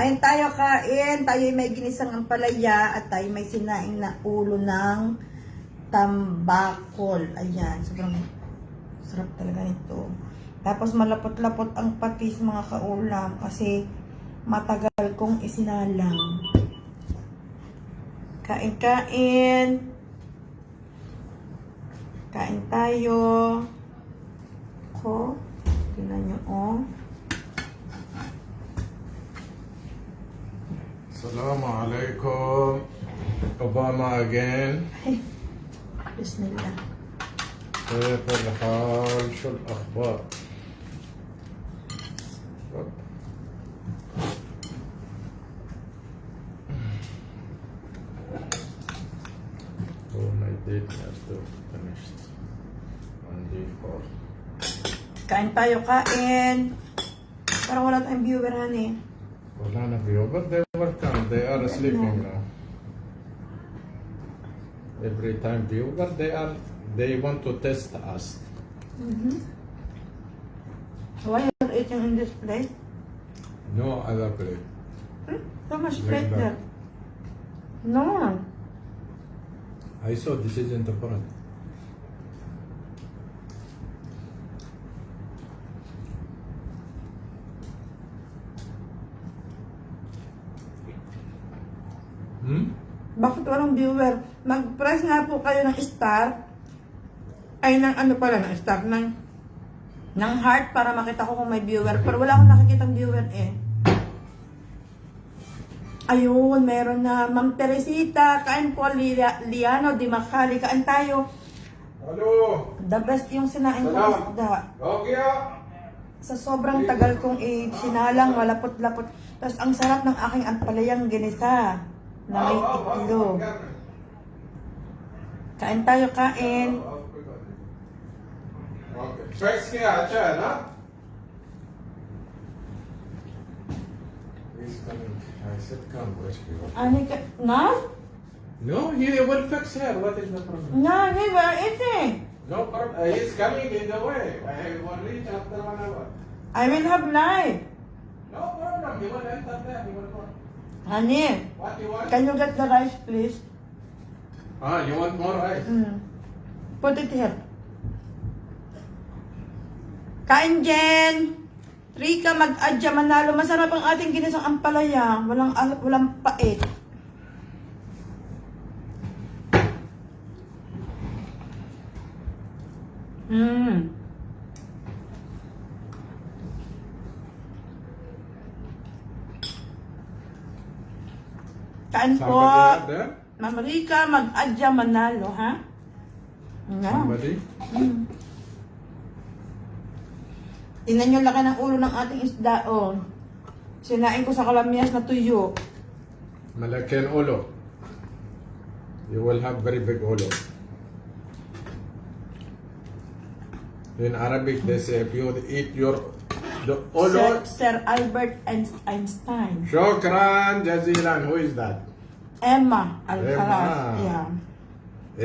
Kain tayo, kain. Tayo may ginisang ampalaya at tayo may sinaing na ulo ng tambakol. Ayan, sobrang sarap talaga nito. Tapos malapot-lapot ang patis mga kaulam kasi matagal kong isinalang. Kain, kain. Kain tayo. Ko. Tingnan nyo, oh. Assalamu alaikum. Obama again. Bismillah. كيف الحال؟ شو الأخبار؟ Oh, my date has to finished. On day 4. Kain tayo, kain. Parang wala tayong viewer, honey. Wala na view, but they will come. They are sleeping now. Every time viewer, they want to test us. Why are you eating in this plate? No other plate. So much Like plate there. that. No. I saw this is in the front. Bakit walang viewer? Mag-press nga po kayo ng star. Ay, ng ano pala, ng star, ng heart para makita ko kung may viewer. Pero wala akong nakikitang viewer eh. Ayun, meron na. Ma'am Teresita, kain po, Liano, Di Macali, kain tayo. Hello. The best yung sinain ko isda. Okay. Sa sobrang tagal kong sinalang, malapot-lapot. Tapos ang sarap ng aking ampalayang ginisa na may itlog. Kain tayo, kain. Okay. Fresh kaya, acha, na? He's coming. I said, come, rescue. Ani ka, na? No, he will fix here. What is the problem? Na, di ba? Ite. No problem. He's coming in the way. I will reach after 1 hour. I will have live. No problem. He will enter there. He will go. Honey, What you want? can you get the rice, please? You want more rice? Put it here. Kain, Jen. Rika, mag-adya, manalo. Masarap ang ating ginisang ampalaya. Walang pait. Kain po. Somebody out there? Ma'am Rika, mag-adya, manalo, ha? Nga. Somebody? Tingnan nyo laki ng ulo ng ating isda, oh. Sinain ko sa kalamyas na tuyo. Malaken ulo. You will have very big ulo. In Arabic, they say if you eat the ulo. Sir Albert Einstein. Shukran jazilan. Who is that? Emma Alcaraz. Emma. Yeah.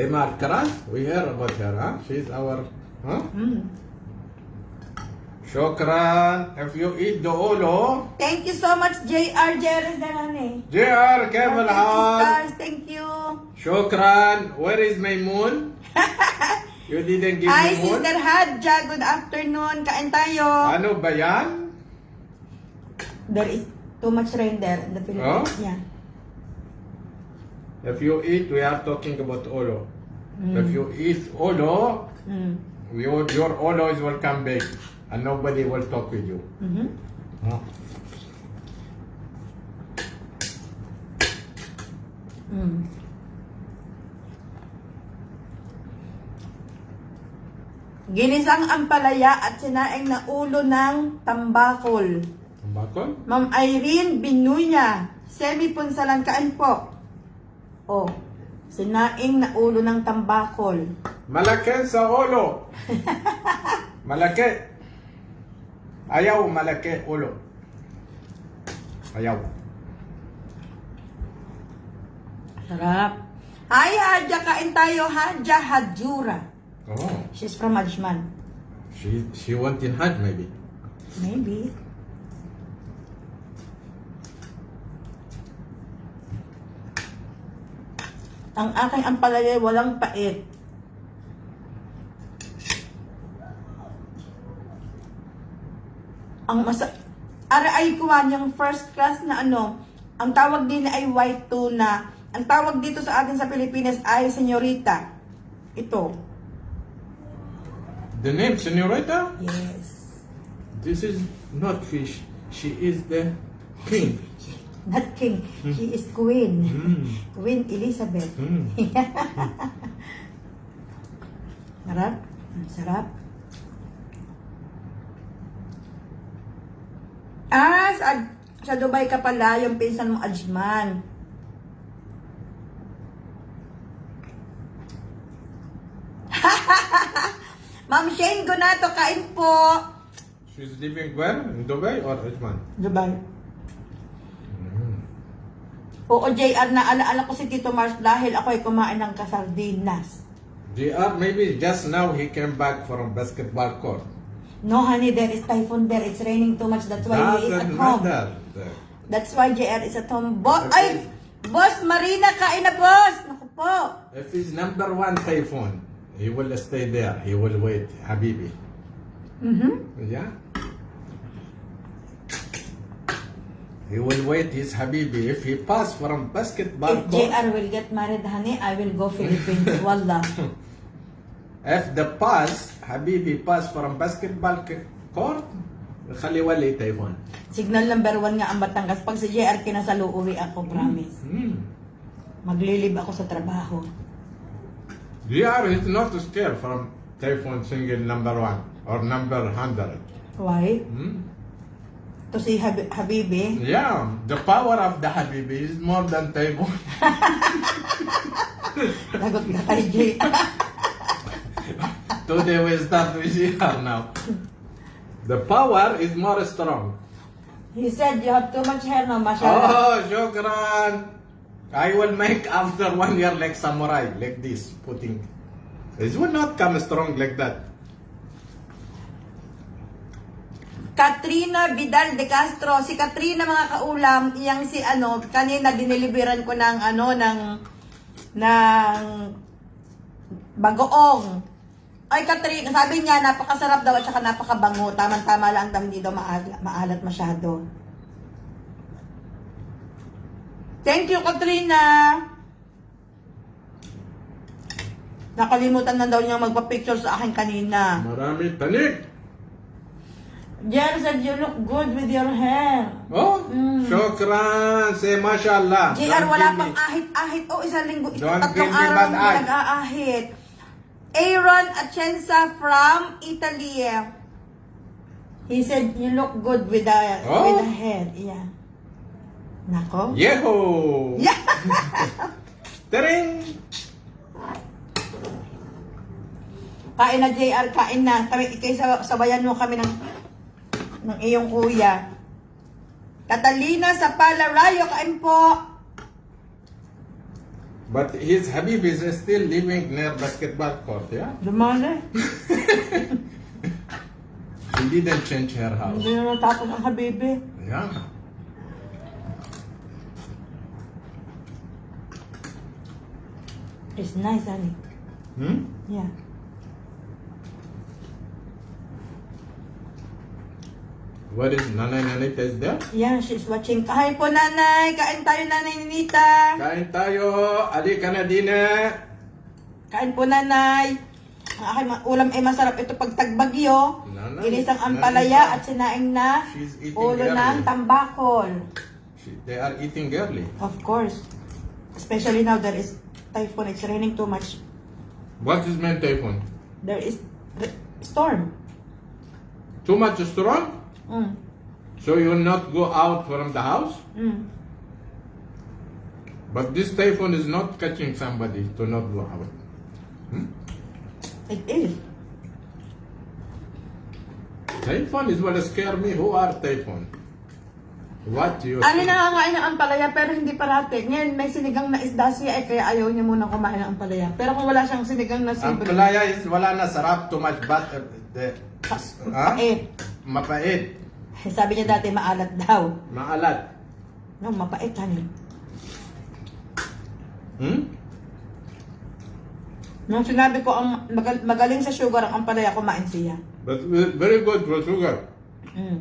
Emma Alcaraz? We hear about her, huh? She's our, huh? Shukran. If you eat the ulo. Thank you so much, JR Jerez Danane. JR, كيف الحال? Stars, thank you. Shukran. Where is Maymoon? You didn't give Hi, me moon? Sister Hadja. Good afternoon. Kain tayo. Ano ba yan? There is too much rain there in the Philippines. Oh? Yeah. If you eat, we are talking about ulo. If you eat ulo, your ulo is will come back and nobody will talk with you. Huh? Ginisang ampalaya at sinaing na ulo ng tambakol. Bakon? Ma'am Irene Binuya, semi-punsalan, kain po. Oh, sinaing na ulo ng tambakol. Malaki sa ulo. Malaki. Ayaw malaki ulo. Ayaw. Sarap. Hi, Hadja, kain tayo. Hadja Hadjura. Oh, She's from Ajman. she went in Hajj maybe. Maybe. Ang aking ampalaya walang pait. Ang ay kuwan yung first class na ano, ang tawag din ay white tuna. Ang tawag dito sa atin sa Pilipinas ay senyorita. Ito. The name, Senorita? Yes. This is not fish. She is the king. Not king. She is queen. Mm. Queen Elizabeth. Mm. Sarap. Ang sarap. Sa Dubai ka pala, yung pinsan mo Ajman. Ma'am Shane Gonato, kain po. She's living where? In Dubai or Ajman? Dubai. Mm. Oo, JR, naalaala ko si Tito Mars dahil ako ay kumain ng kasardinas. JR, maybe just now he came back from basketball court. No, honey, there is typhoon there. It's raining too much. That's why he is at Doesn't home. matter. That's why JR is at home. Ay, Boss Marina, kain na, boss! Naku po. If he's number one typhoon, he will stay there. He will wait, Habibi. Yeah. He will wait his Habibi. If he pass from basketball If court, JR will get married, honey, I will go Philippines. Wallah. if the pass, Habibi pass from basketball court, khaliwali typhoon. Signal number 1 nga ang Batangas. Pag si JR kinasalo, uwi ako, promise. Maglilib ako sa trabaho. JR is not scared from typhoon single number one or number 100. Why? To si Habibi. Yeah, the power of the Habibi is more than typhoon. Lagot ka kay JR. Today we start with JR now. The power is more strong. He said you have too much hair now, mashallah. Oh, shukran. I will make after 1 year like samurai, like this, putting. It will not come strong like that. Katrina Vidal de Castro. Si Katrina, mga kaulam, iyang si ano, kanina dineliveran ko ng ano, ng bagoong. Ay, Katrina, sabi niya, napakasarap daw at saka napakabango. Tama-tama lang daw, hindi daw maalat masyado. Thank you, Katrina. Nakalimutan na daw niya magpa-picture sa akin kanina. Marami tanik. Jer said you look good with your hair. Oh, shukran. Say mashallah. JR, Don't wala give me- pang ahit-ahit. Oh, isang linggo. Don't Tatlong give me araw bad hindi eye. nag-aahit. Aaron Atienza from Italy. He said, you look good with the hair. Yeah. Nako. Yeho! Yeah. Tering! Kain na, JR. Kain na. Sabayan mo kami ng iyong kuya. Catalina sa Palarayo. Kain po. But his Habib is still living near basketball court, yeah? Lumana. She didn't change her house. Hindi na natapos ang habibi. Yeah. It's nice, honey. Yeah. What is Nanay Nanita is there? Yeah, she's watching. Kain po, nanay. Kain tayo, nanay Ninita. Kain tayo. Ali ka na din eh. Kain po, nanay. Ang aking ulam ay masarap ito pag tagbagyo. Nanay, Ginisang ampalaya Nanita. at sinaing na She's eating ulo ng early. tambakol. They are eating early. Of course. Especially now there is typhoon. It's raining too much. What is meant typhoon? There is storm. Too much strong? Mm. So you will not go out from the house? Mm. But this typhoon is not catching somebody to not go out. It is. Typhoon is what scare me. Who are typhoon? What do you Ano think? nakakain ng ampalaya pero hindi parati. Ngayon may sinigang na isda siya kaya ayaw niya muna kumain ng ampalaya. Pero kung wala siyang sinigang na Ang sibri, palaya is wala na sarap, too much mapait. Mapait. Sabi niya dati maalat daw. Maalat. No, mapait, honey. Nung sinabi ko ang magaling sa sugar ang ampalaya, kumain siya. But very good for sugar. Mm.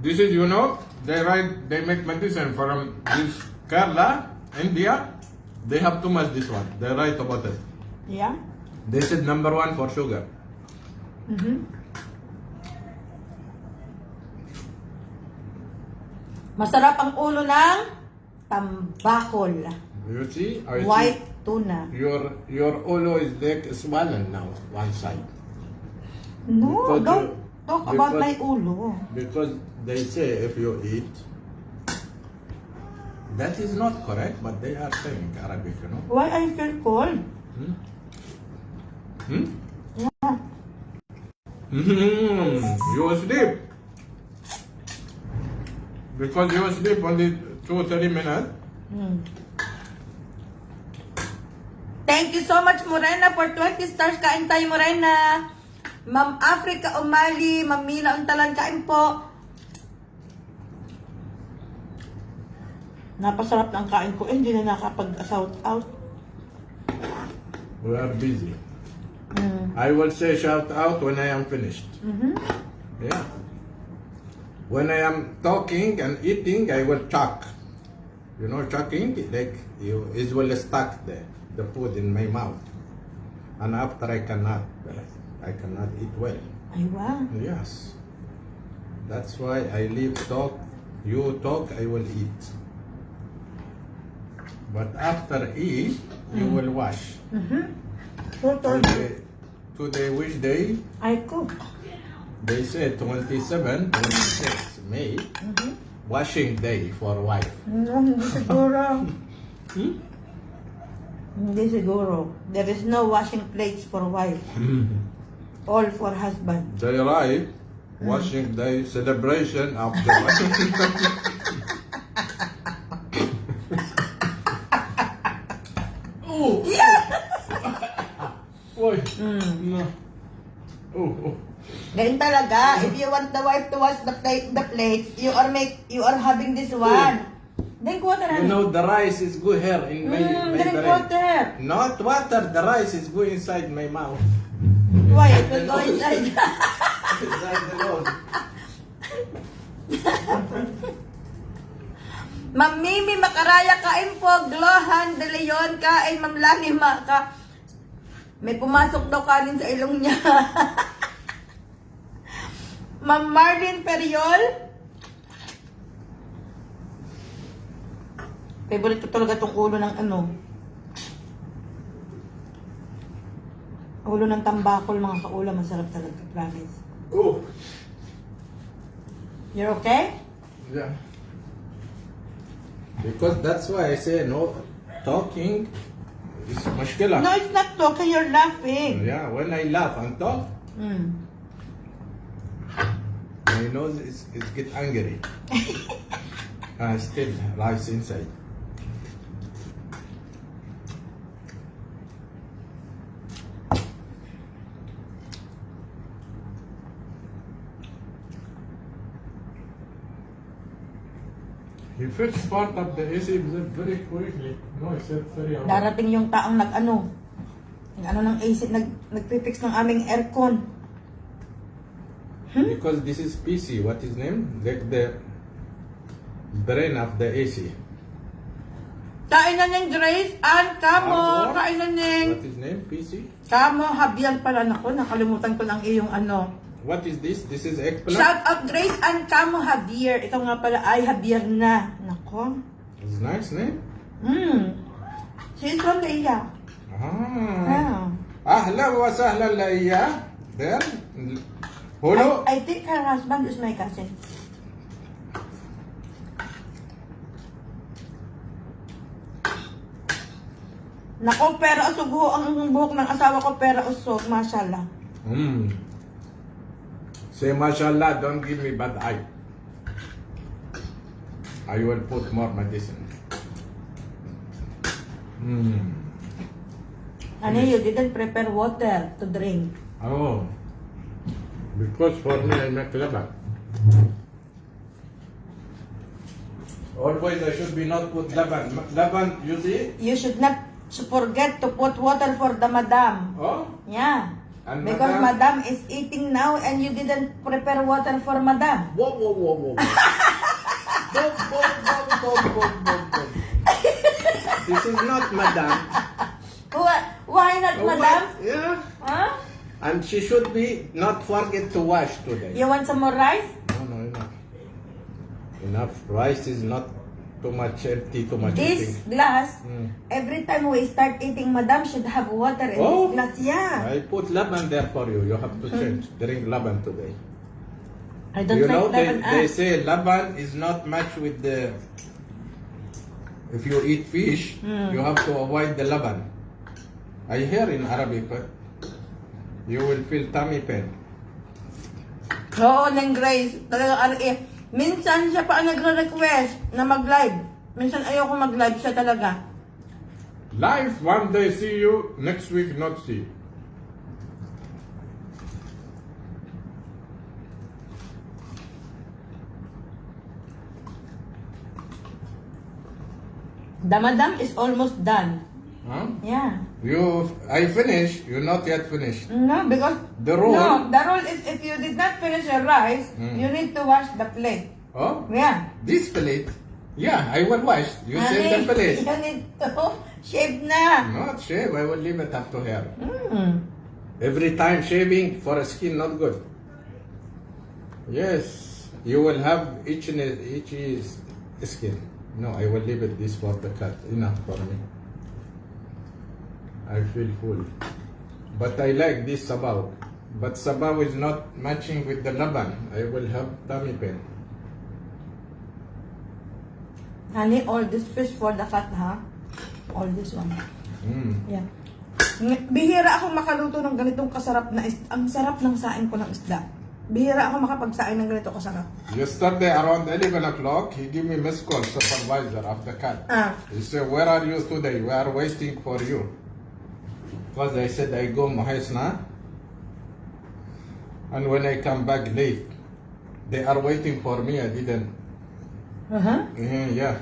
This is, they make medicine from this Kerala, India. They have too much this one. They write about it. Yeah? This is number 1 for sugar. Mhm. Masarap ang ulo ng tambakol. You see? I White tuna. see your ulo is like swollen now, one side. No, Because don't you- talk about my because- ulo. Because they say if you eat, that is not correct, but they are saying Arabic, Why I feel cold? Hmm? Hmm? Yeah. You sleep. Because you sleep only 2-3 minutes. Mm. Thank you so much, Morena, for 20 stars. Kain tayo, Morena. Ma'am Africa Umali, Ma'am Mina Untalan, kain po. Napasarap ng kain ko. Hindi na nakapag-shout out. We are busy. Mm. I will say shout out when I am finished. Mhm. Yeah. When I am talking and eating, I will talk. Talking, like you is well stuck the food in my mouth. And after I cannot eat well. Ay, wow. Yes. That's why I leave talk. You talk, I will eat. But after eat, you will wash. Mhm. Total. Today which day? I cook. They say 27, 26 May, Mhm. washing day for wife. No, hindi siguro. Hmm? Hindi siguro. There is no washing plates for wife. All for husband. They write washing day celebration of the washing. Oh! Oy! No. Oh. Ganun talaga. If you want the wife to wash the plates, you are having this one. Drink water, honey. The rice is good here in my Drink brain. water. Not water, the rice is good inside my mouth. Why? It will go inside. Inside the nose. Ma'am Mimi Makaraya, kain po. Glohan De Leon, kain. Ma'am Lani Maka. May pumasok daw kanin sa ilong niya. Ma'am Marlene Periol. Favorite ko talaga tong ulo ng ulo ng tambakol, mga kaulam. Masarap talaga, promise. Oh. You're okay? Yeah. Because that's why I say no talking is mushkila. No, it's not talking. You're laughing. Yeah, when I laugh and talk, Mm. my nose is get angry. Still rice inside. He fixed part of the AC very quickly. No, he said very hard. Darating yung taong ng AC, nagpipix ng aming aircon. Because this is PC, what is name? Like the brain of the AC. Kain na ng Grace, Ann, Kamo, What? kain na ng What is name? PC? Kamo, Javier pala. Nako, nakalimutan ko ng iyong What is this? This is eggplant? Shout out Grace Ann, Kamo, Javier. Ikaw nga pala ay Javier na. Nako. It's nice name. She is from the iya. Ah. Ahlan wa sahlan laiya. There. Holo. I think her husband is my cousin. Nako, pero usog ho ang buhok ng asawa ko, pero usog, mashallah. Say mashallah, don't give me bad eye. I will put more medicine. Honey, you didn't prepare water to drink. Oh. Because for me I make leban. Always I should be not put laban. Laban, you see? You should not forget to put water for the madam. Oh? Yeah. And Because madam? madam is eating now and you didn't prepare water for madam. Whoa, whoa, whoa, whoa. Boom, boom, boom, boom, boom, boom, boom. This is not madam. Why not Oh, madam? what? Yeah. Huh? And she should be not forget to wash today. You want some more rice? No, enough. Enough. Rice is not too much empty, too much This eating. glass, Mm. every time we start eating, madam should have water in Oh. this glass. Yeah. I put laban there for you. You have to change. Drink laban today. I don't You know, like lemon. they say laban is not much with the... If you eat fish, you have to avoid the laban. I hear in Arabic, you will feel tummy pain. Oo, Neng Grace. Talaga, minsan siya pa ang nagre-request na mag-live. Minsan ayoko mag-live siya talaga. Life, one day see you, next week not see. The madam is almost done. Huh? Yeah. I finished, you not yet finished. No, because... The rule- No, the rule is if you did not finish your rice, you need to wash the plate. Oh? Yeah. This plate? Yeah, I will wash. You save the plate. You need to shave na. Not shave, I will leave it up to her. Mm. Every time shaving for a skin not good. Yes, you will have each skin. No, I will leave it this for the cat. Enough for me. I feel full. But I like this sabaw. But sabaw is not matching with the laban. I will have tummy pain. Honey, all this fish for the cat, ha? All this one. Mm. Yeah. Bihira akong makaluto ng ganitong kasarap na ang sarap ng saing ko ng isda. Bihira ako makapagsaing ng ganito kasarap. Yesterday around 11 o'clock, he gave me missed call, supervisor of the cat. Ah. He said, where are you today? We are waiting for you. Because I said I go Mahaisna. And when I come back late, they are waiting for me. I didn't. Uh-huh. Yeah.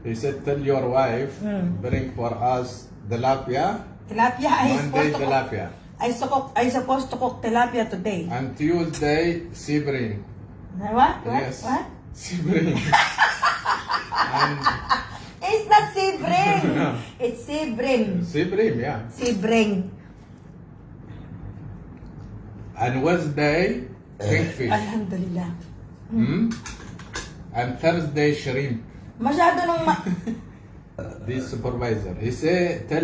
He said, tell your wife, bring for us tilapia. Tilapia, Monday tilapia. I supposed to cook tilapia today. And Tuesday, sibring. What? Yes. What? Sibring. And It's not sibring. It's sibring. sibring, yeah. Sibring. And Wednesday, kingfish. Alhamdulillah. Hmm? And Thursday, shrimp. Masyado nang This supervisor, he said, tell